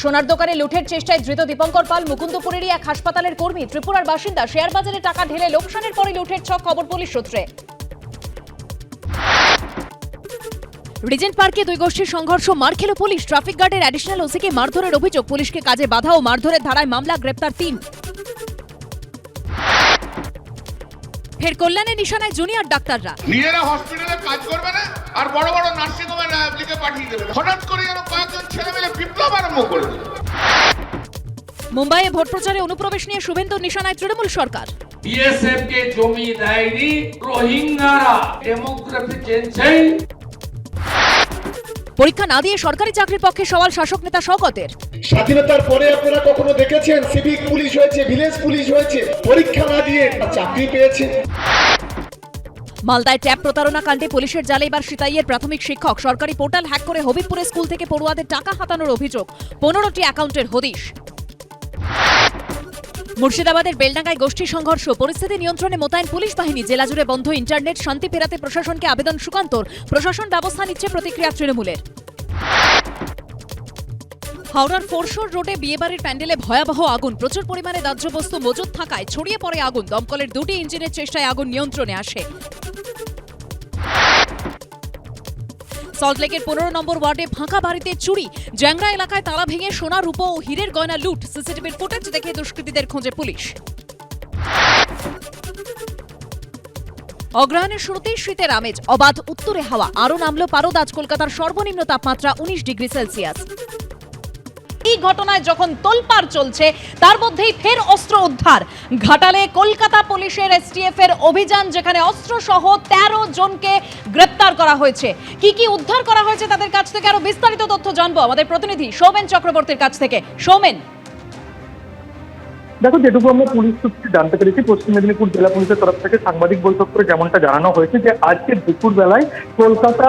সোনার দোকানে লুটের চেষ্টায় ধৃত দীপঙ্কর পাল মুকুন্দপুরেরই এক হাসপাতালের কর্মী। ত্রিপুরার বাসিন্দা। শেয়ার বাজারে টাকা ঢেলে লোকসানের পরে লুটের ছক, খবর পুলিশ সূত্রে। রিজেন্ট পার্কে দুই গোষ্ঠীর সংঘর্ষ, মার খেল পুলিশ। ট্রাফিক গার্ডের অ্যাডিশনাল ওসিকে মারধরের অভিযোগ। পুলিশকে কাজে বাধা ও মারধরের ধারায় মামলা, গ্রেপ্তার 3। ফের কল্যাণে নিশানায় জুনিয়র ডাক্তাররা। নিজেরা হসপিটালে কাজ করবে না আর বড় বড় নার্সিং হোমে লিখে পাঠিয়ে দেবে। হঠাৎ করে যেন কয়েকজন ছেলে মিলে বিপ্লব আরম্ভ করে দেবে। মুম্বাইয়ে ভোট প্রচারে অনুপ্রবেশ নিয়ে শুভেন্দুর নিশানায় তৃণমূল সরকার। বিএসএফ কে জমি দেয়নি রোহিঙ্গারা, ডেমোগ্রাফি চেঞ্জ চাই। পরীক্ষা না দিয়ে সরকারি চাকরির পক্ষে সওয়াল শাসক নেতা শওকতের। স্বাধীনতার পরে আপনারা কখনো দেখেছেন সিভিক পুলিশ হয়েছে, ভিলেজ পুলিশ হয়েছে, পরীক্ষা না দিয়ে চাকরি পেয়েছে? মালদায় ট্যাব প্রতারণা কাণ্ডে পুলিশের জালে এবার সিতাইয়ের প্রাথমিক শিক্ষক। সরকারি পোর্টাল হ্যাক করে হবিবপুরে স্কুল থেকে পড়ুয়াদের টাকা হাতানোর অভিযোগ। 15টি অ্যাকাউন্টের হদিশ। মুর্শিদাবাদের বেলডাঙ্গায় গোষ্ঠী সংঘর্ষ, পরিস্থিতি নিয়ন্ত্রণে মোতায়েন পুলিশ বাহিনী। জেলা জুড়ে বন্ধ ইন্টারনেট, শান্তি ফেরাতে প্রশাসনকে আবেদন সুকান্তর। প্রশাসন ব্যবস্থা নিচ্ছে, প্রতিক্রিয়া তৃণমূলের। হাওড়ার ফোরশোর রোডে বিয়েবাড়ির প্যান্ডেলে ভয়াবহ আগুন। প্রচুর পরিমাণে দাহ্য বস্তু মজুত থাকায় ছড়িয়ে পড়ে আগুন। দমকলের 2টি ইঞ্জিনের চেষ্টায় আগুন নিয়ন্ত্রণে আসে। সল্টলেকের 15 নম্বর ওয়ার্ডে ফাঁকা বাড়িতে চুরি। জ্যাংরা এলাকায় তালা ভেঙে সোনা, রূপো ও হীরের গয়না লুট। সিসিটিভির ফুটেজ দেখে দুষ্কৃতীদের খোঁজে পুলিশ। অগ্রহায়ণের শুরুতেই শীতের আমেজ, অবাধ উত্তরে হাওয়া। আরও নামল পারদ। আজ কলকাতার সর্বনিম্ন তাপমাত্রা 19 ডিগ্রি সেলসিয়াস। এই ঘটনায় যখন তোলপাড় চলছে, তার মধ্যেই ফের অস্ত্র উদ্ধার। ঘাটালে কলকাতা পুলিশের এসটিএফ এর অভিযান, যেখানে অস্ত্র সহ 13 জনকে গ্রেপ্তার করা হয়েছে। কি কি উদ্ধার করা হয়েছে তাদের কাছ থেকে আরো বিস্তারিত তথ্য জানবো আমাদের প্রতিনিধি সৌমেন চক্রবর্তীর কাছ থেকে। সৌমেন, দেখো, যেটুকু আমরা পুলিশ সূত্রে জানতে পেরেছি, পশ্চিম মেদিনীপুর জেলা পুলিশের তরফ থেকে সাংবাদিক বৈঠক করে যেমনটা জানানো হয়েছে যে আজকে দুপুর বেলায় কলকাতা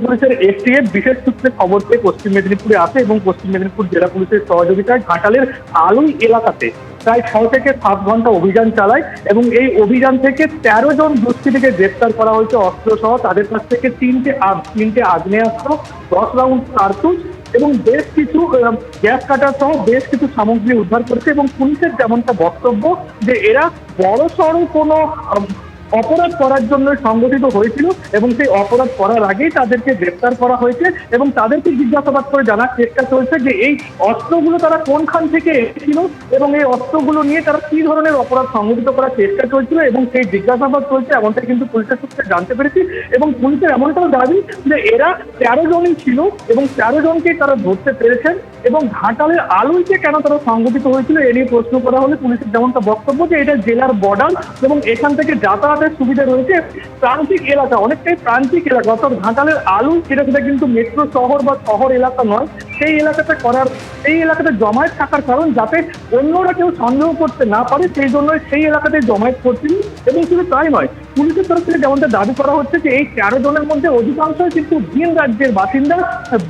পুলিশের এসটিএফ বিশেষ সূত্রে খবর পেয়ে পশ্চিম মেদিনীপুরে আসে এবং পশ্চিম মেদিনীপুর জেলা পুলিশের সহযোগিতায় ঘাটালের আলুই এলাকাতে প্রায় 6 থেকে 7 ঘন্টা অভিযান চালায় এবং এই অভিযান থেকে 13 জন দুষ্কৃতীকে গ্রেপ্তার করা হয়েছে অস্ত্র সহ। তাদের কাছ থেকে 3টে আগ্নেয়াস্ত্র, 10 রাউন্ড কার্তুজ এবং বেশ কিছু গ্যাস কাটার সহ বেশ কিছু সামগ্রী উদ্ধার করেছে। এবং পুলিশের যেমনটা বক্তব্য যে এরা বড়সড় কোনো অপরাধ করার জন্য সংগঠিত হয়েছিল এবং সেই অপরাধ করার আগেই তাদেরকে গ্রেপ্তার করা হয়েছে এবং তাদেরকে জিজ্ঞাসাবাদ করে জানার চেষ্টা চলছে যে এই অস্ত্রগুলো তারা কোনখান থেকে এসেছিল এবং এই অস্ত্রগুলো নিয়ে তারা কি ধরনের অপরাধ সংগঠিত করার চেষ্টা চলছিল এবং সেই জিজ্ঞাসাবাদ চলছে, এমনটা কিন্তু পুলিশের সূত্রে জানতে পেরেছি। এবং পুলিশের এমনটাও দাবি যে এরা 13 জনই ছিল এবং 13 জনকে তারা ধরতে পেরেছেন। এবং ঘাটালের আলুইতে কেন তারা সংগঠিত হয়েছিল এ নিয়ে প্রশ্ন করা হলে পুলিশের যেমনটা বক্তব্য যে এটা জেলার বর্ডার এবং এখান থেকে যাতায়াতের সুবিধা রয়েছে। প্রান্তিক এলাকা, অনেকটাই প্রান্তিক এলাকা, অর্থাৎ ঘাটালের আলু সেটা কিন্তু মেট্রো শহর বা শহর এলাকা নয়। সেই এলাকাতে জমায়েত থাকার কারণ যাতে অন্যরা কেউ সন্দেহ করতে না পারে, সেই জন্য সেই এলাকাতে জমায়েত করছিল। এবং শুধু তাই নয়, পুলিশের তরফ থেকে যেমনটা দাবি করা হচ্ছে যে এই 13 জনের মধ্যে অধিকাংশই কিন্তু ভিন রাজ্যের বাসিন্দা।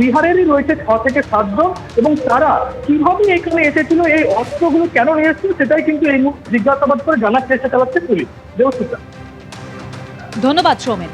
বিহারেরই রয়েছে 6 থেকে 7 জন এবং তারা কিভাবে এখানে এসেছিল, এই অস্ত্রগুলো কেন নিয়ে এসেছিল সেটাই কিন্তু এই মুহূর্তে জিজ্ঞাসাবাদ করে জানার চেষ্টা চালাচ্ছে পুলিশ। দেবশ্রীতা, ধন্যবাদ সৌমেন।